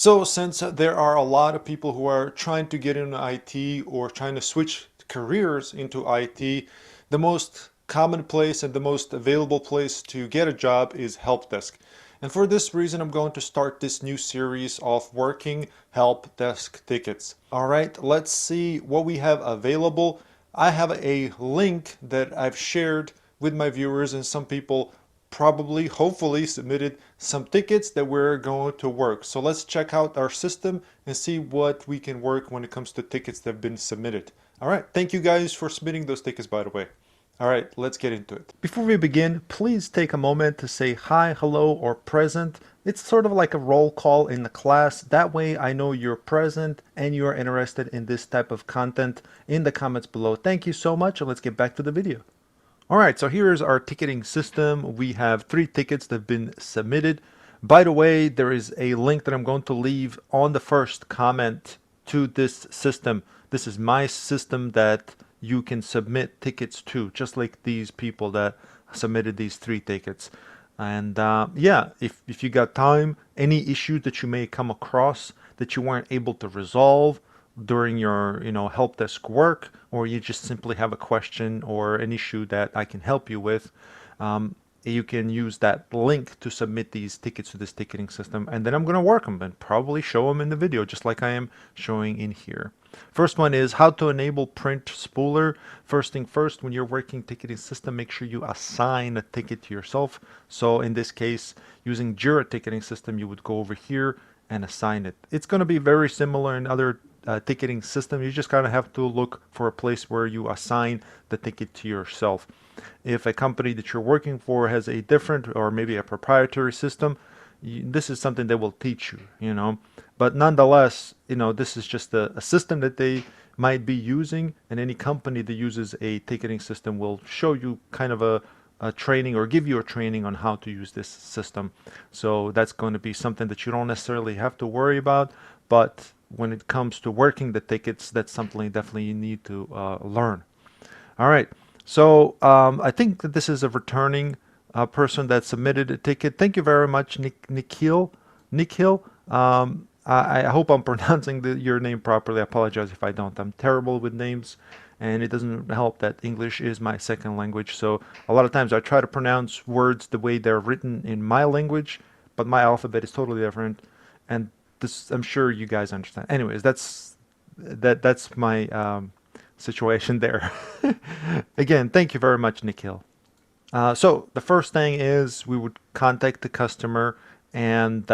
So since there are a lot of people who are trying to get into IT or trying to switch careers into IT, the most common place and the most available place to get a job is help desk. And for this reason, I'm going to start this new series of working help desk tickets. All right, let's see what we have available. I have a link that I've shared with my viewers, and some people probably, hopefully, submitted some tickets that we're going to work. So let's check out our system and see what we can work when it comes to tickets that have been submitted. All right, thank you guys for submitting those tickets, by the way. All right, let's get into it. Before we begin, please take a moment to say hi, hello, or present. It's sort of like a roll call in the class. That way I know you're present and you're interested in this type of content in the comments below. Thank you so much, and let's get back to the video. All right, so here's our ticketing system. We have 3 tickets that have been submitted. By the way, there is a link that I'm going to leave on the first comment to this system. This is my system that you can submit tickets to, just like these people that submitted these 3 tickets. And yeah, if you got time, any issue that you may come across that you weren't able to resolve during your help desk work, or you just simply have a question or an issue that I can help you with, you can use that link to submit these tickets to this ticketing system, and then I'm going to work them and probably show them in the video just like I am showing in here. First one is how to enable print spooler. First thing first, when you're working ticketing system, make sure you assign a ticket to yourself. So in this case, using Jira ticketing system, you would go over here and assign it. It's going to be very similar in other ticketing system. You just kind of have to look for a place where you assign the ticket to yourself. If a company that you're working for has a different or maybe a proprietary system, this is something they will teach you, but nonetheless, this is just a system that they might be using, and any company that uses a ticketing system will show you kind of a training or give you a training on how to use this system. So that's going to be something that you don't necessarily have to worry about, but when it comes to working the tickets, that's something definitely you need to learn. All right, so I think that this is a returning person that submitted a ticket. Thank you very much, Nikhil. Nikhil. I hope I'm pronouncing your name properly. I apologize if I don't. I'm terrible with names, and it doesn't help that English is my second language. So a lot of times I try to pronounce words the way they're written in my language, but my alphabet is totally different, and this I'm sure you guys understand. Anyways, that's my situation there. Again, thank you very much, Nikhil. So the first thing is we would contact the customer and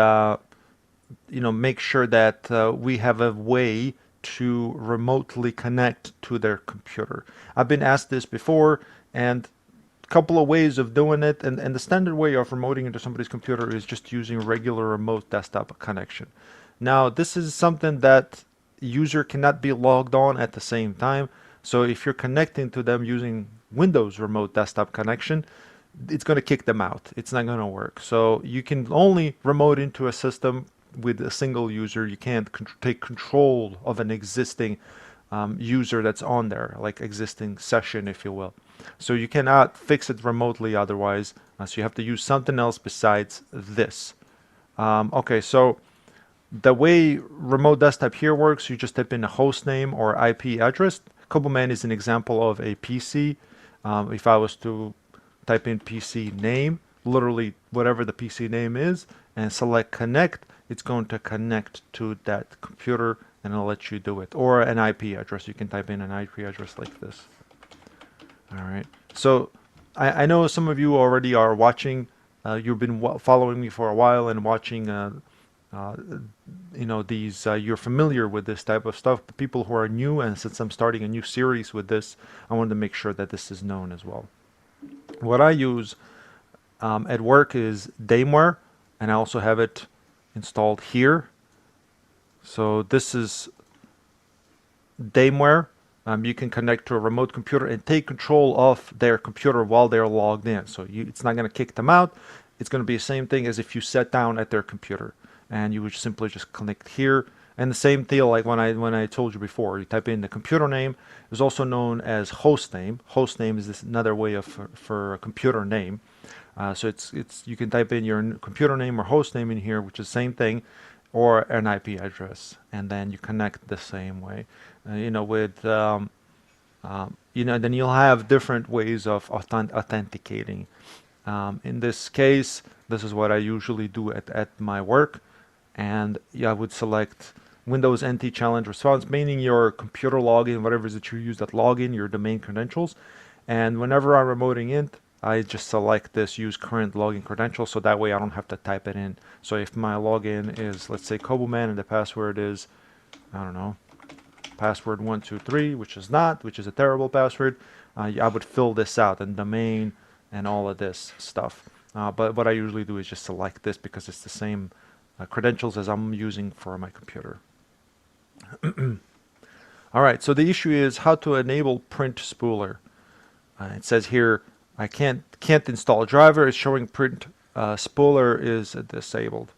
make sure that we have a way to remotely connect to their computer. I've been asked this before, and a couple of ways of doing it, and the standard way of remoting into somebody's computer is just using regular remote desktop connection. Now, this is something that user cannot be logged on at the same time. So if you're connecting to them using Windows remote desktop connection, it's going to kick them out. It's not going to work. So you can only remote into a system with a single user. You can't take control of an existing user that's on there, like existing session, if you will. So you cannot fix it remotely otherwise. So you have to use something else besides this. Okay, so the way remote desktop here works, you just type in a host name or IP address. Koboman is an example of a PC. If I was to type in PC name, literally whatever the PC name is, and select connect, it's going to connect to that computer and it'll let you do it. Or an IP address, you can type in an IP address like this. All right, so I know some of you already are watching. You've been following me for a while and watching you're familiar with this type of stuff, but people who are new, and since I'm starting a new series with this, I wanted to make sure that this is known as well. What I use at work is Dameware, and I also have it installed here. So this is Dameware. You can connect to a remote computer and take control of their computer while they're logged in. So it's not going to kick them out. It's going to be the same thing as if you sat down at their computer, and you would simply just connect here. And the same deal like when I told you before, you type in the computer name. Is also known as host name. Host name is another way of for a computer name. So you can type in your computer name or host name in here, which is the same thing, or an IP address, and then you connect the same way. With then you'll have different ways of authenticating. In this case, this is what I usually do at my work, and yeah, I would select Windows NT challenge response, meaning your computer login, whatever it is that you use that login, your domain credentials. And whenever I'm remoting in, I just select this use current login credentials, so that way I don't have to type it in. So if my login is, let's say, Koboman, and the password is, I don't know, password 123, which is a terrible password, I would fill this out and domain and all of this stuff. But what I usually do is just select this because it's the same credentials as I'm using for my computer. All right, so the issue is how to enable print spooler. It says here I can't install a driver. It's showing print spooler is disabled.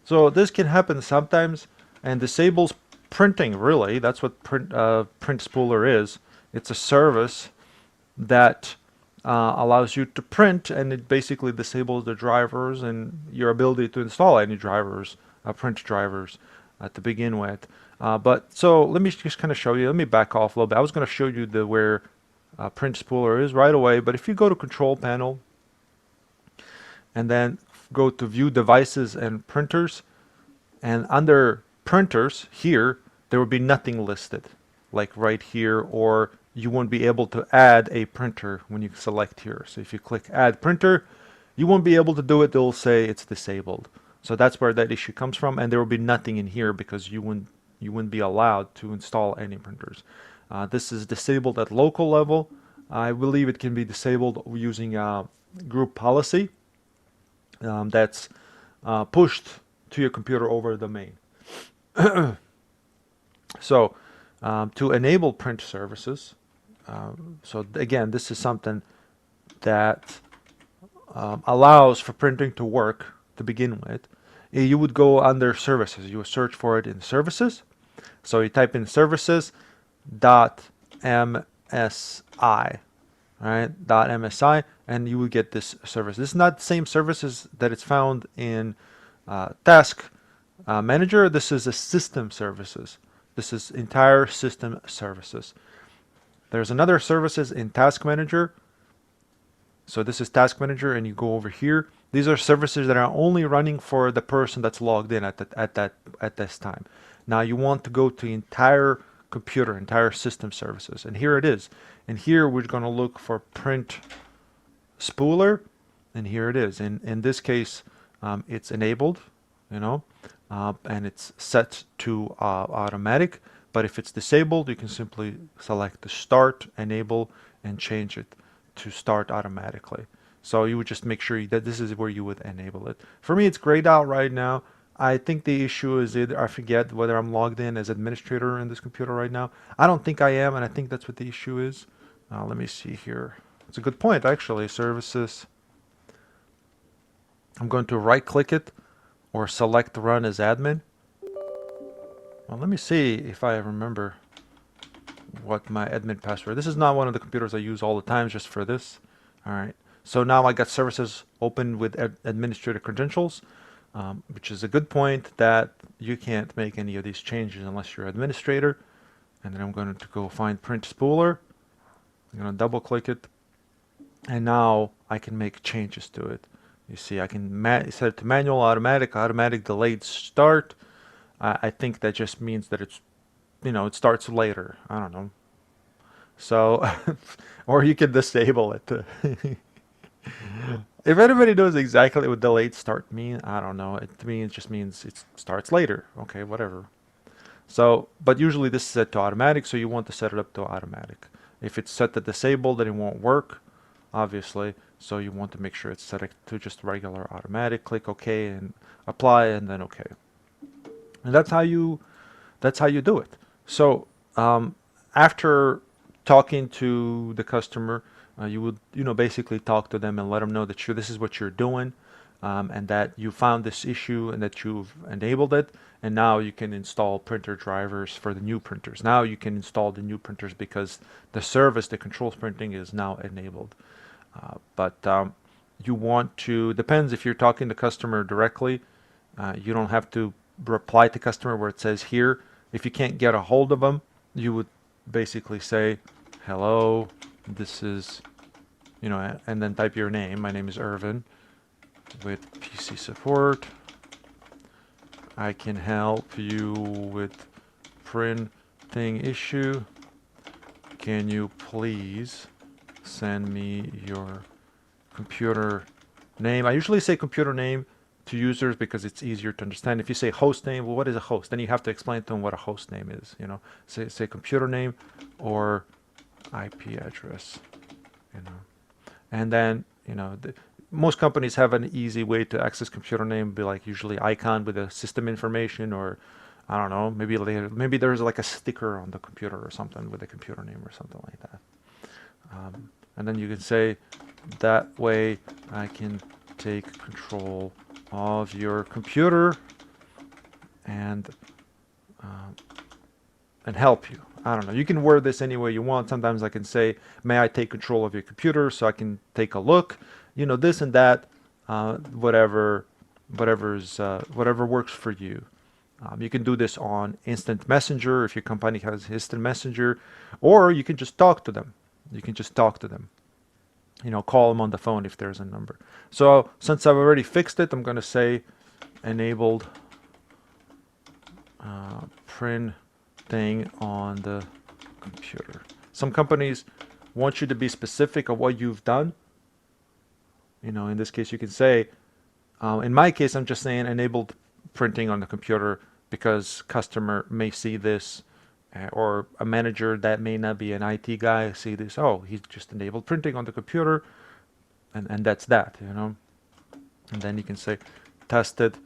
So this can happen sometimes and disables printing. Really, that's what print spooler is. It's a service that allows you to print, and it basically disables the drivers and your ability to install any drivers, print drivers, to begin with. But so let me just kind of show you. Let me back off a little bit. I was going to show you where print spooler is right away, but if you go to control panel and then go to view devices and printers, and under printers here there will be nothing listed, like right here, or you won't be able to add a printer when you select here. So if you click add printer, you won't be able to do it. They'll say it's disabled. So that's where that issue comes from, and there will be nothing in here because you wouldn't be allowed to install any printers. This is disabled at local level. I believe it can be disabled using a group policy that's pushed to your computer over the domain. So to enable print services, so again, this is something that allows for printing to work to begin with. You would go under services. You would search for it in services. So you type in services dot MSI, right? Dot MSI, and you will get this service. This is not the same services that it's found in Task Manager. This is a system services. This is entire system services. There's another services in Task Manager. So this is Task Manager, and you go over here. These are services that are only running for the person that's logged in at this time. Now you want to go to entire computer, entire system services, and here it is. And here we're going to look for print spooler, and here it is. In this case, it's enabled, and it's set to automatic. But if it's disabled, you can simply select the start, enable, and change it to start automatically. So you would just make sure that this is where you would enable it. For me, it's grayed out right now. I think the issue is either I forget whether I'm logged in as administrator in this computer right now. I don't think I am, and I think that's what the issue is. Let me see here. It's a good point, actually. Services. I'm going to right-click it or select Run as admin. Well, let me see if I remember what my admin password. This is not one of the computers I use all the time, just for this. All right. So now I got services open with administrator credentials, which is a good point that you can't make any of these changes unless you're administrator. And then I'm going to go find print spooler. I'm going to double click it. And now I can make changes to it. You see, I can set it to manual, automatic delayed start. I think that just means that it's, it starts later. I don't know. So, or you can disable it. If anybody knows exactly what delayed start means, I don't know. To me, it just means it starts later. Okay, whatever. So, but usually this is set to automatic, so you want to set it up to automatic. If it's set to disabled, then it won't work, obviously. So you want to make sure it's set to just regular automatic. Click OK and apply, and then OK. And that's how you do it. So after talking to the customer, you would basically talk to them and let them know that this is what you're doing, and that you found this issue and that you've enabled it, and now you can install printer drivers for the new printers. Now you can install the new printers because the service that controls printing is now enabled. But you want to, depends if you're talking to customer directly, you don't have to reply to customer where it says here, if you can't get a hold of them, you would basically say, hello, this is, and then type your name. My name is Irvin with PC support. I can help you with printing issue. Can you please send me your computer name? I usually say computer name to users because it's easier to understand. If you say host name, well, what is a host? Then you have to explain to them what a host name is. Say computer name or IP address. And then most companies have an easy way to access computer name. Be like usually icon with the system information, or I don't know, maybe there's like a sticker on the computer or something with a computer name or something like that. And then you can say, that way I can take control of your computer and help you. I don't know. You can word this any way you want. Sometimes I can say, may I take control of your computer so I can take a look? This and that, whatever works for you. You can do this on instant messenger if your company has instant messenger, or you can just talk to them. Call them on the phone if there's a number. So since I've already fixed it, I'm going to say enabled printing on the computer. Some companies want you to be specific of what you've done. In this case, you can say, in my case, I'm just saying enabled printing on the computer because customer may see this, or a manager that may not be an IT guy see this. Oh, he's just enabled printing on the computer, and that's that. And then you can say tested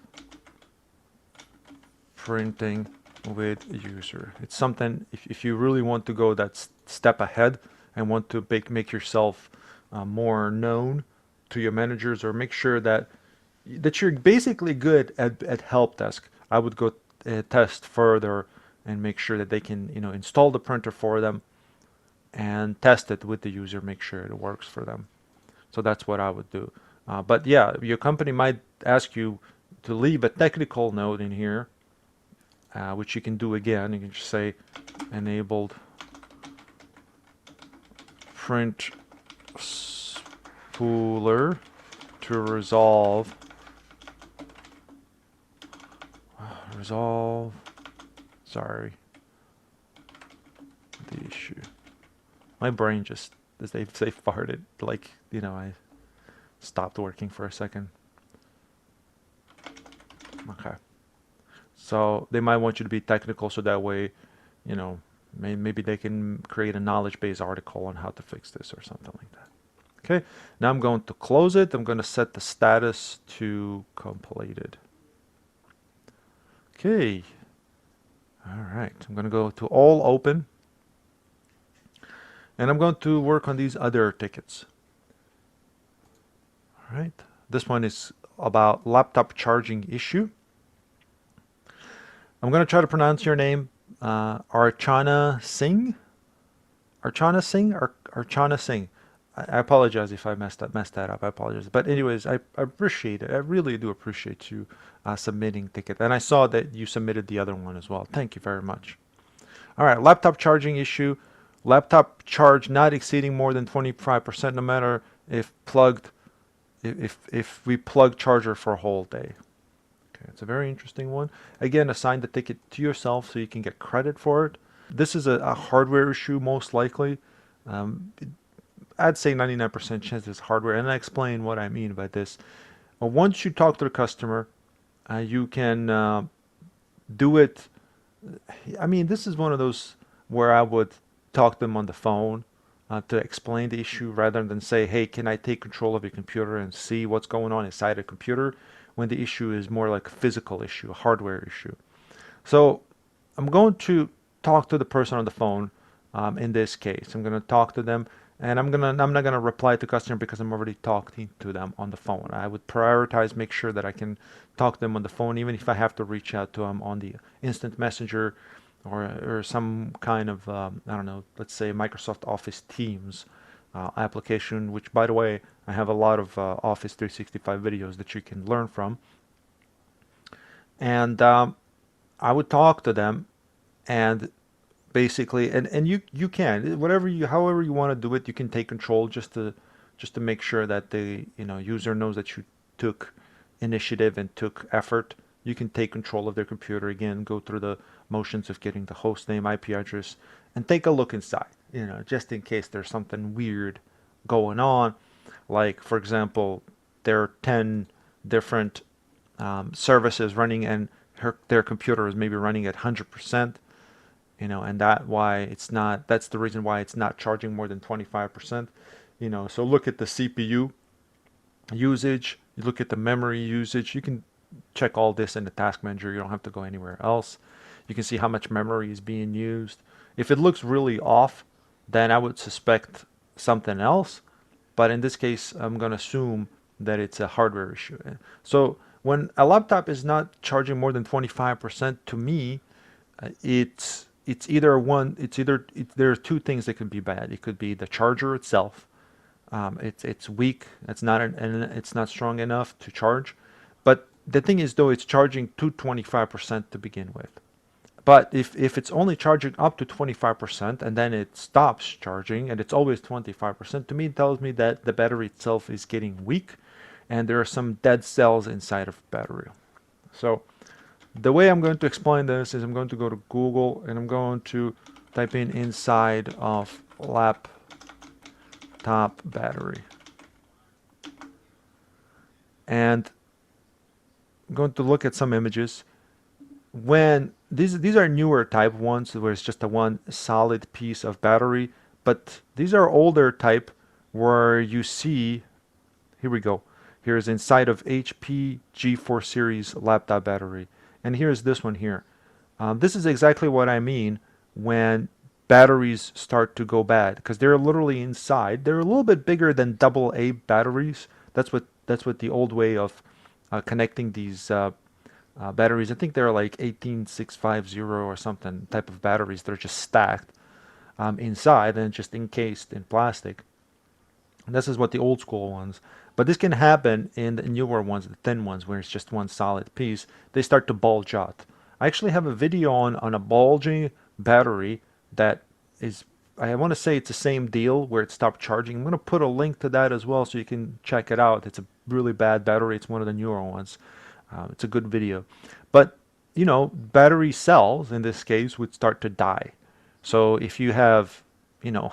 printing with user. It's something, if you really want to go that step ahead and want to make yourself more known to your managers, or make sure that you're basically good at help desk, I would go test further and make sure that they can install the printer for them and test it with the user, make sure it works for them. So that's what I would do. But yeah, your company might ask you to leave a technical note in here, which you can do again. You can just say enabled print Spooler to resolve sorry, the issue. My brain just, as they farted, like, I stopped working for a second. Okay. So they might want you to be technical, so that way, maybe they can create a knowledge-based article on how to fix this or something like that. Okay, now I'm going to close it. I'm going to set the status to completed. Okay, all right, I'm going to go to all open, and I'm going to work on these other tickets. All right, this one is about laptop charging issue. I'm going to try to pronounce your name, Archana Singh. Archana Singh or Archana Singh. I apologize if I messed that up. I apologize. But anyways, I appreciate it. I really do appreciate you submitting ticket. And I saw that you submitted the other one as well. Thank you very much. All right, laptop charging issue. Laptop charge not exceeding more than 25%, no matter if we plug charger for a whole day. Okay, it's a very interesting one. Again, assign the ticket to yourself so you can get credit for it. This is a hardware issue, most likely. I'd say 99% chance it's hardware, and I explain what I mean by this. Once you talk to the customer, you can do it. I mean, this is one of those where I would talk to them on the phone to explain the issue rather than say, hey, can I take control of your computer and see what's going on inside a computer, when the issue is more like a physical issue, a hardware issue. So I'm going to talk to the person on the phone. In this case, I'm going to talk to them, and I'm not gonna reply to customer because I'm already talking to them on the phone. I would prioritize, make sure that I can talk to them on the phone, even if I have to reach out to them on the instant messenger or some kind of I don't know, let's say Microsoft Office Teams application, which, by the way, I have a lot of Office 365 videos that you can learn from. And I would talk to them and basically, and you can whatever you however you want to do it, you can take control just to make sure that the user knows that you took initiative and took effort. You can take control of their computer again, go through the motions of getting the host name, IP address, and take a look inside, just in case there's something weird going on. Like, for example, there are 10 different services running, and their computer is maybe running at 100%, and that's the reason why it's not charging more than 25%. So look at the CPU usage, you look at the memory usage. You can check all this in the task manager. You don't have to go anywhere else. You can see how much memory is being used. If it looks really off, then I would suspect something else. But in this case, I'm going to assume that it's a hardware issue. So when a laptop is not charging more than 25%, to me, there are two things that could be bad. It could be the charger itself. It's weak. It's not strong enough to charge. But the thing is, though, it's charging to 25% to begin with. But if it's only charging up to 25% and then it stops charging and it's always 25%, to me it tells me that the battery itself is getting weak and there are some dead cells inside of battery. So the way I'm going to explain this is I'm going to go to Google and I'm going to type in inside of laptop battery. And I'm going to look at some images. When these are newer type ones where it's just a one solid piece of battery, but these are older type where you see, here we go. Here's inside of HP G4 series laptop battery. And here's this one here. This is exactly what I mean when batteries start to go bad, because they're literally inside. They're a little bit bigger than AA batteries. That's what the old way of connecting these batteries. I think they're like 18650 or something type of batteries. They're just stacked inside and just encased in plastic. And this is what the old school ones. But this can happen in the newer ones, the thin ones, where it's just one solid piece. They start to bulge out. I actually have a video on a bulging battery that is, I want to say it's the same deal where it stopped charging. I'm going to put a link to that as well so you can check it out. It's a really bad battery. It's one of the newer ones. It's a good video. But, battery cells in this case would start to die. So if you have,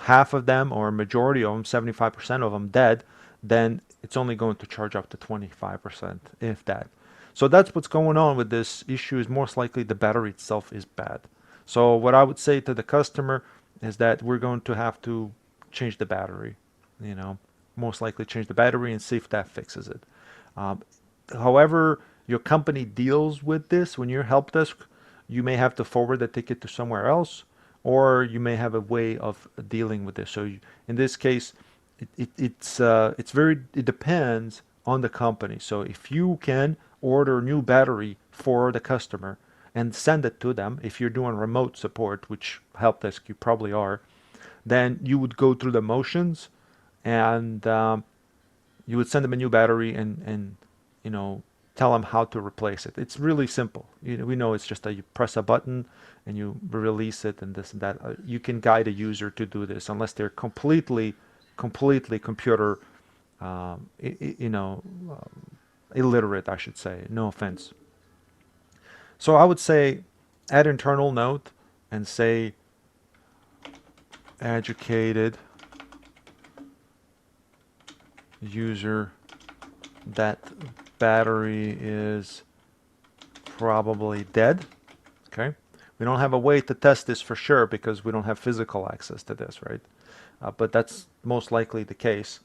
half of them or a majority of them, 75% of them dead, then it's only going to charge up to 25%, if that. So that's what's going on with this issue, is most likely the battery itself is bad. So what I would say to the customer is that we're going to have to change the battery, most likely change the battery and see if that fixes it. However your company deals with this, when you're help desk, you may have to forward the ticket to somewhere else, or you may have a way of dealing with this. So in this case, it depends on the company. So if you can order new battery for the customer and send it to them, if you're doing remote support, which help desk you probably are, then you would go through the motions and you would send them a new battery and tell them how to replace it. It's really simple. We know it's just you press a button and you release it and this and that. You can guide a user to do this unless they're completely computer, illiterate, I should say. No offense. So I would say add internal note and say educated user that battery is probably dead. Okay. We don't have a way to test this for sure because we don't have physical access to this, right? But that's most likely the case.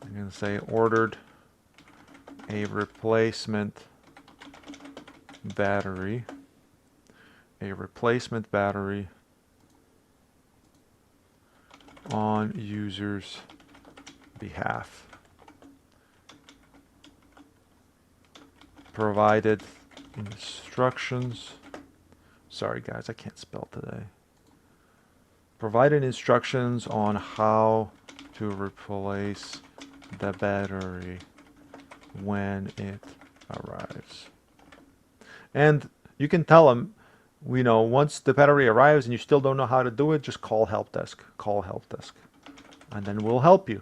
I'm going to say ordered a replacement battery. A replacement battery on user's behalf. Provided instructions. Sorry guys, I can't spell today. Provided instructions on how to replace the battery when it arrives. And you can tell them we know once the battery arrives and you still don't know how to do it, just call help desk. Call help desk, and then we'll help you.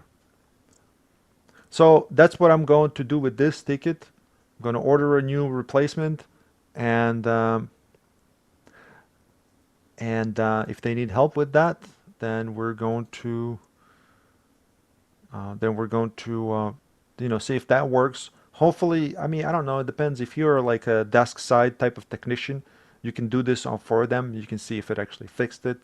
So that's what I'm going to do with this ticket. I'm going to order a new replacement, and if they need help with that, then we're going to see if that works. Hopefully, I mean, I don't know. It depends. If you're like a desk side type of technician, you can do this for them. You can see if it actually fixed it,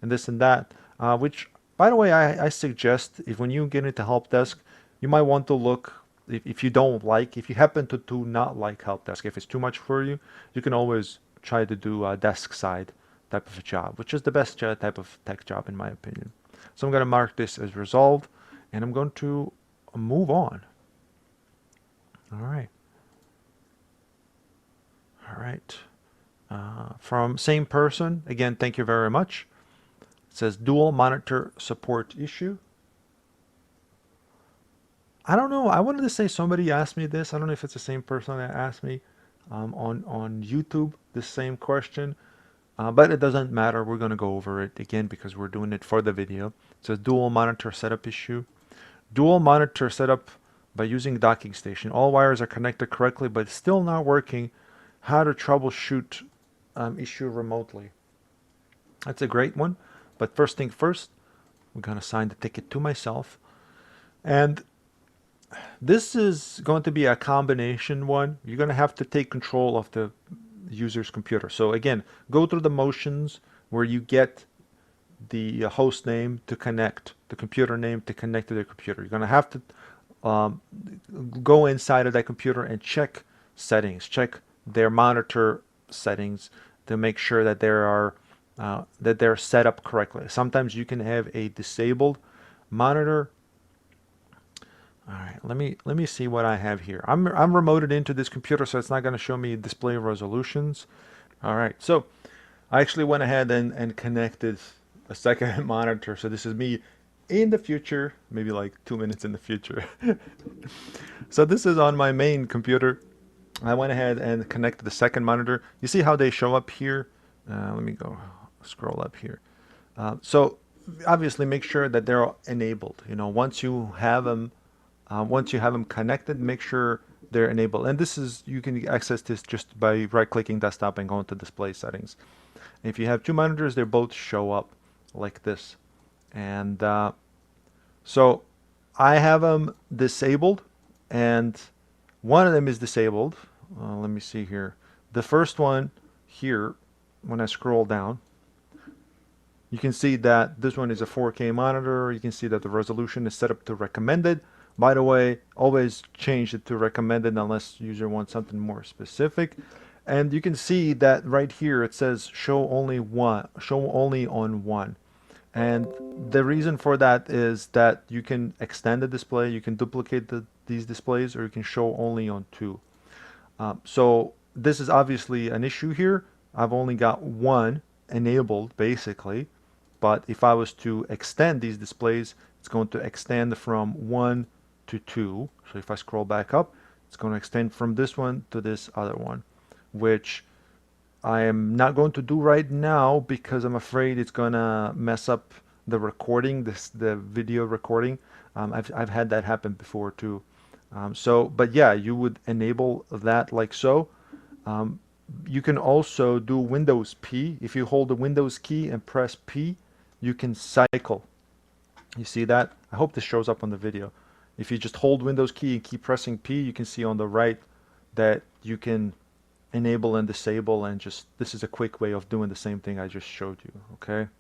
and this and that. Which, by the way, I suggest if when you get into help desk, you might want to look if you don't like, if you happen to do not like help desk, if it's too much for you, you can always try to do a desk side type of a job, which is the best type of tech job in my opinion. So I'm going to mark this as resolved, and I'm going to move on. All right. All right. From same person, again, thank you very much. It says dual monitor support issue. I don't know. I wanted to say somebody asked me this. I don't know if it's the same person that asked me on YouTube the same question, but it doesn't matter. We're going to go over it again because we're doing it for the video. It says dual monitor setup issue. Dual monitor setup by using docking station. All wires are connected correctly, but still not working. How to troubleshoot issue remotely. That's a great one. But first thing first, we're going to assign the ticket to myself. And this is going to be a combination one. You're going to have to take control of the user's computer. So again, go through the motions where you get the host name to connect, the computer name to connect to their computer. You're going to have to go inside of that computer and check settings, check their monitor settings to make sure that they're set up correctly. Sometimes you can have a disabled monitor. All right, let me see what I have here. I'm remoted into this computer, so it's not going to show me display resolutions. All right, so I actually went ahead and connected a second monitor. So this is me in the future, maybe like 2 minutes in the future. So this is on my main computer. I went ahead and connected the second monitor. You see how they show up here? Let me go scroll up here. So obviously make sure that they're enabled. Once you have them connected, make sure they're enabled. And this is, you can access this just by right-clicking desktop and going to display settings. If you have two monitors, they both show up like this. And so I have them disabled, and one of them is disabled. Let me see here. The first one here, when I scroll down, you can see that this one is a 4K monitor. You can see that the resolution is set up to recommended. By the way, always change it to recommended unless user wants something more specific. And you can see that right here it says show only on one. And the reason for that is that you can extend the display, you can duplicate these displays, or you can show only on two. So this is obviously an issue here. I've only got one enabled basically, but if I was to extend these displays, it's going to extend from 1 to 2. So if I scroll back up, it's going to extend from this one to this other one, which I am not going to do right now because I'm afraid it's going to mess up the recording, the video recording. I've had that happen before too. But yeah, you would enable that like so. You can also do Windows P. If you hold the Windows key and press P, you can cycle. You see that? I hope this shows up on the video. If you just hold Windows key and keep pressing P, you can see on the right that you can enable and disable, and this is a quick way of doing the same thing I just showed you, okay?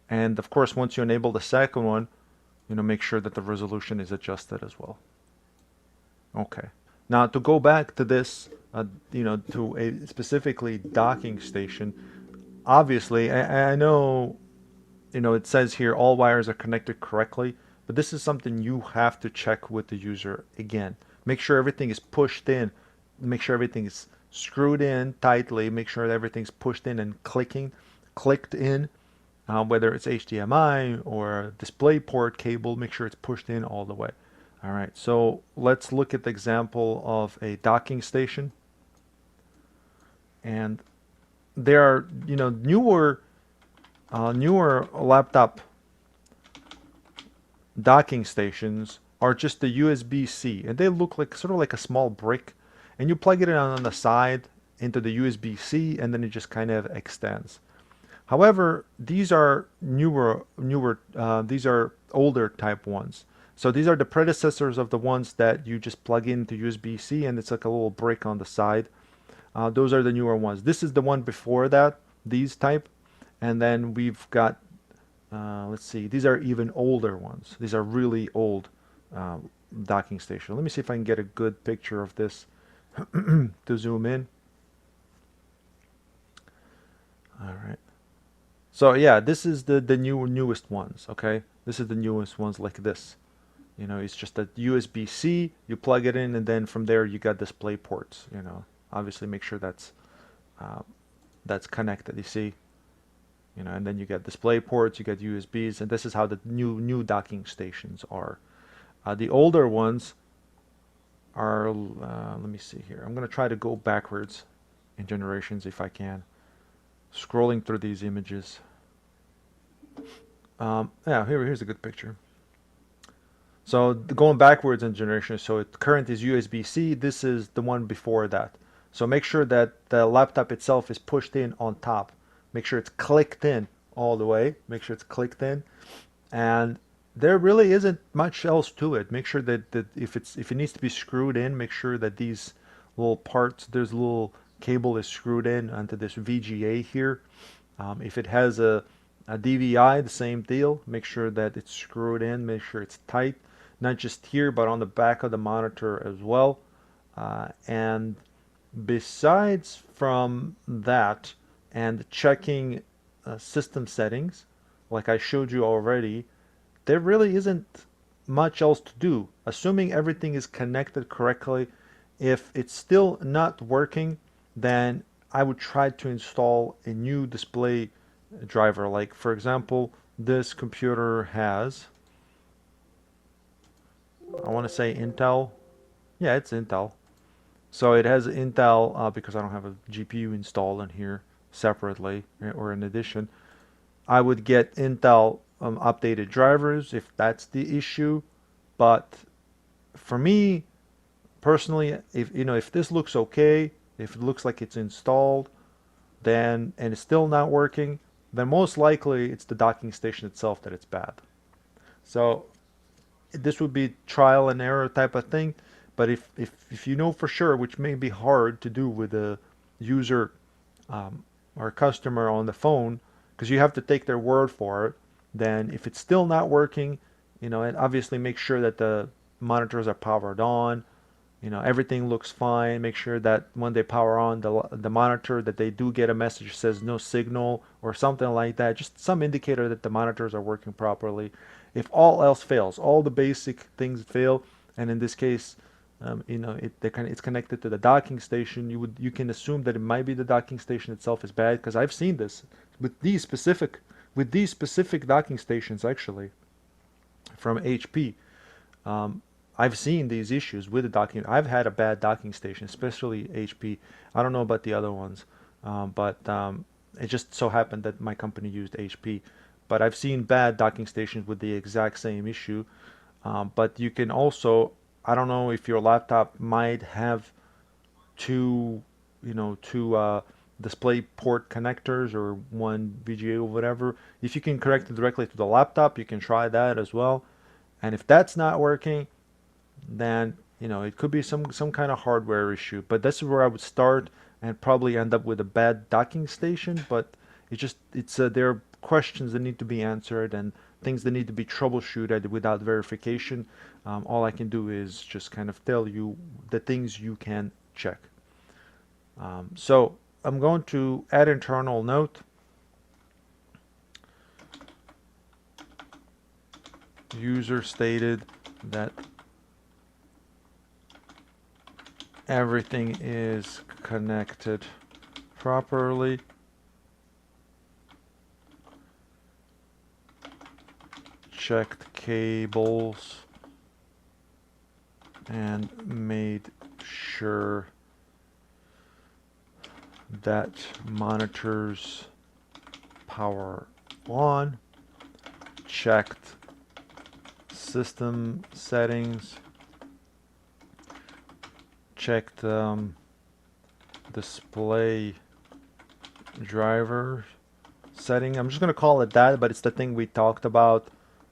And of course, once you enable the second one, make sure that the resolution is adjusted as well. Okay. Now to go back to this, to a specifically docking station, obviously, I know, it says here all wires are connected correctly, but this is something you have to check with the user again. Make sure everything is pushed in, make sure everything is screwed in tightly, make sure that everything's pushed in and clicked in, whether it's HDMI or DisplayPort cable, make sure it's pushed in all the way. All right, so let's look at the example of a docking station. And there are, you know, newer laptop docking stations are just the USB-C, and they look like sort of like a small brick, and you plug it in on the side into the USB-C, and then it just kind of extends. However, these are these are older type ones. So these are the predecessors of the ones that you just plug into USB-C, and it's like a little brick on the side. Those are the newer ones. This is the one before that, these type, and then we've got let's see, these are even older ones. These are really old docking station. Let me see if I can get a good picture of this to zoom in. All right. So yeah, this is the newest ones. Okay, this is the newest ones like this. You know, it's just a USB-C. You plug it in, and then from there you got display ports. You know, obviously make sure uh, that's connected. You see, you know, and then you get display ports, you get USBs, and this is how the new docking stations are. The older ones are, let me see here. I'm going to try to go backwards in generations if I can. Scrolling through these images. Yeah, here's a good picture. So going backwards in generations, so current is USB-C, this is the one before that. So make sure that the laptop itself is pushed in on top. Make sure it's clicked in all the way. Make sure it's clicked in. And there really isn't much else to it. Make sure that if it needs to be screwed in, make sure that these little parts, there's a little cable is screwed in onto this VGA here. If it has a DVI, the same deal. Make sure that it's screwed in. Make sure it's tight, not just here, but on the back of the monitor as well. And besides from that, and checking system settings, like I showed you already, there really isn't much else to do. Assuming everything is connected correctly, if it's still not working, then I would try to install a new display driver. Like for example, this computer has, I want to say Intel. Yeah, it's Intel. So it has Intel because I don't have a GPU installed in here separately or in addition. I would get Intel updated drivers if that's the issue. But for me personally, if you know, if this looks okay, if it looks like it's installed, then and it's still not working, then most likely it's the docking station itself that it's bad. So this would be trial and error type of thing. But if you know for sure, which may be hard to do with a user or customer on the phone, because you have to take their word for it, then if it's still not working, you know, and obviously make sure that the monitors are powered on, you know, everything looks fine. Make sure that when they power on the monitor, that they do get a message that says no signal or something like that. Just some indicator that the monitors are working properly. If all else fails, all the basic things fail, and in this case, you know, it's connected to the docking station. You can assume that it might be the docking station itself is bad, because I've seen this with these specific docking stations actually from HP. I've seen these issues with the docking. I've had a bad docking station, especially HP. I don't know about the other ones, but it just so happened that my company used HP. But I've seen bad docking stations with the exact same issue. But you can also, I don't know if your laptop might have two, you know, two display port connectors or one VGA or whatever. If you can connect it directly to the laptop, you can try that as well. And if that's not working, then you know it could be some kind of hardware issue. But this is where I would start and probably end up with a bad docking station. But it's there are questions that need to be answered and things that need to be troubleshooted without verification. All I can do is just kind of tell you the things you can check. So I'm going to add internal note. User stated that everything is connected properly. Checked cables and made sure that monitors power on, checked system settings, checked display driver setting. I'm just going to call it that, but it's the thing we talked about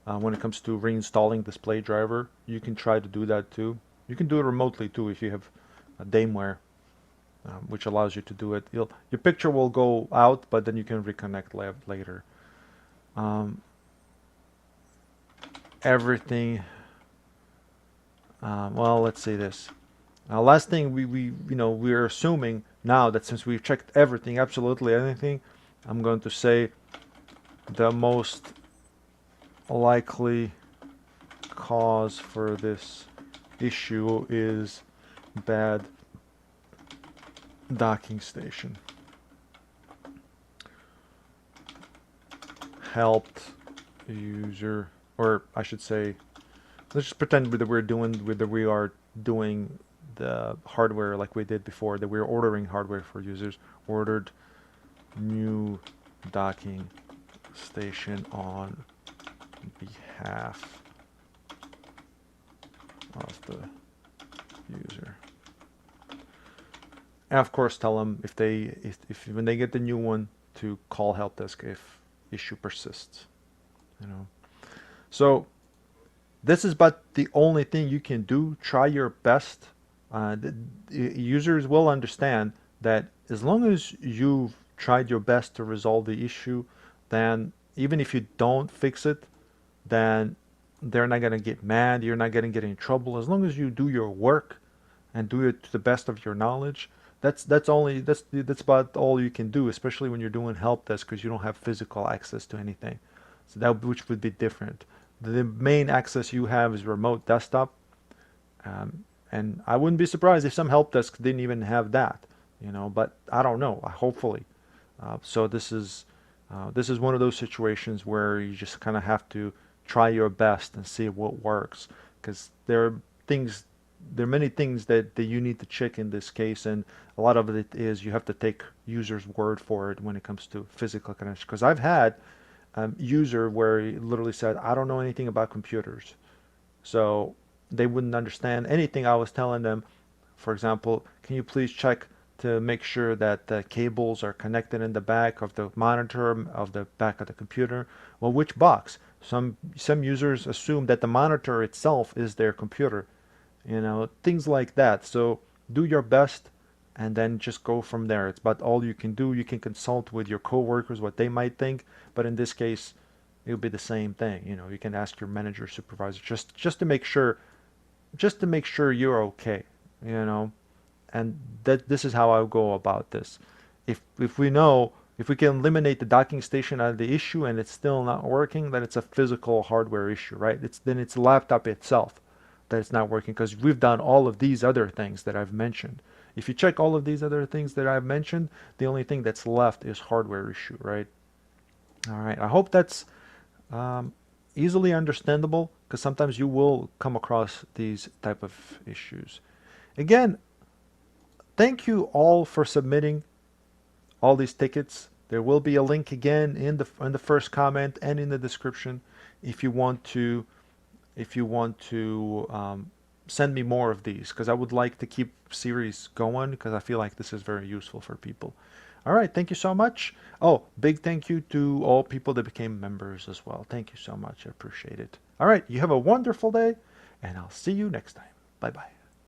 when it comes to reinstalling display driver. You can try to do that too. You can do it remotely too if you have a Dameware, which allows you to do it. Your picture will go out, but then you can reconnect later. Um, everything. Well, let's say this. Last thing we're assuming now that since we've checked everything, absolutely anything, I'm going to say the most likely cause for this issue is bad docking station. Helped user, or I should say, let's just pretend that we are doing the hardware like we did before, that we're ordering hardware for users. Ordered new docking station on behalf of the user. And of course, tell them if when they get the new one to call help desk if issue persists. So this is but the only thing you can do. Try your best. The users will understand that as long as you've tried your best to resolve the issue, then even if you don't fix it, then they're not going to get mad. You're not going to get in trouble. As long as you do your work and do it to the best of your knowledge, that's about all you can do, especially when you're doing help desk because you don't have physical access to anything. So that which would be different. The main access you have is remote desktop. And I wouldn't be surprised if some help desk didn't even have that, but I don't know, hopefully. So this is one of those situations where you just kind of have to try your best and see what works, because there are many things that you need to check in this case, and a lot of it is you have to take users' word for it when it comes to physical connection. Because I've had user where he literally said, I don't know anything about computers. So they wouldn't understand anything I was telling them. For example, can you please check to make sure that the cables are connected in the back of the monitor, of the back of the computer? Well, which box? Some users assume that the monitor itself is their computer. Things like that. So do your best and then just go from there. It's about all you can do. You can consult with your coworkers what they might think, but in this case, it'll be the same thing. You can ask your manager, supervisor, just to make sure you're okay, and that this is how I go about this. If we can eliminate the docking station out of the issue and it's still not working, then it's a physical hardware issue, right? It's the laptop itself that it's not working, because we've done all of these other things that I've mentioned. If you check all of these other things that I've mentioned, the only thing that's left is hardware issue, right? All right, I hope that's easily understandable, because sometimes you will come across these type of issues. Again, thank you all for submitting all these tickets. There will be a link again in the first comment and in the description if you want to send me more of these, because I would like to keep series going, because I feel like this is very useful for people. All right, thank you so much. Oh, big thank you to all people that became members as well. Thank you so much. I appreciate it. All right, you have a wonderful day, and I'll see you next time. Bye-bye.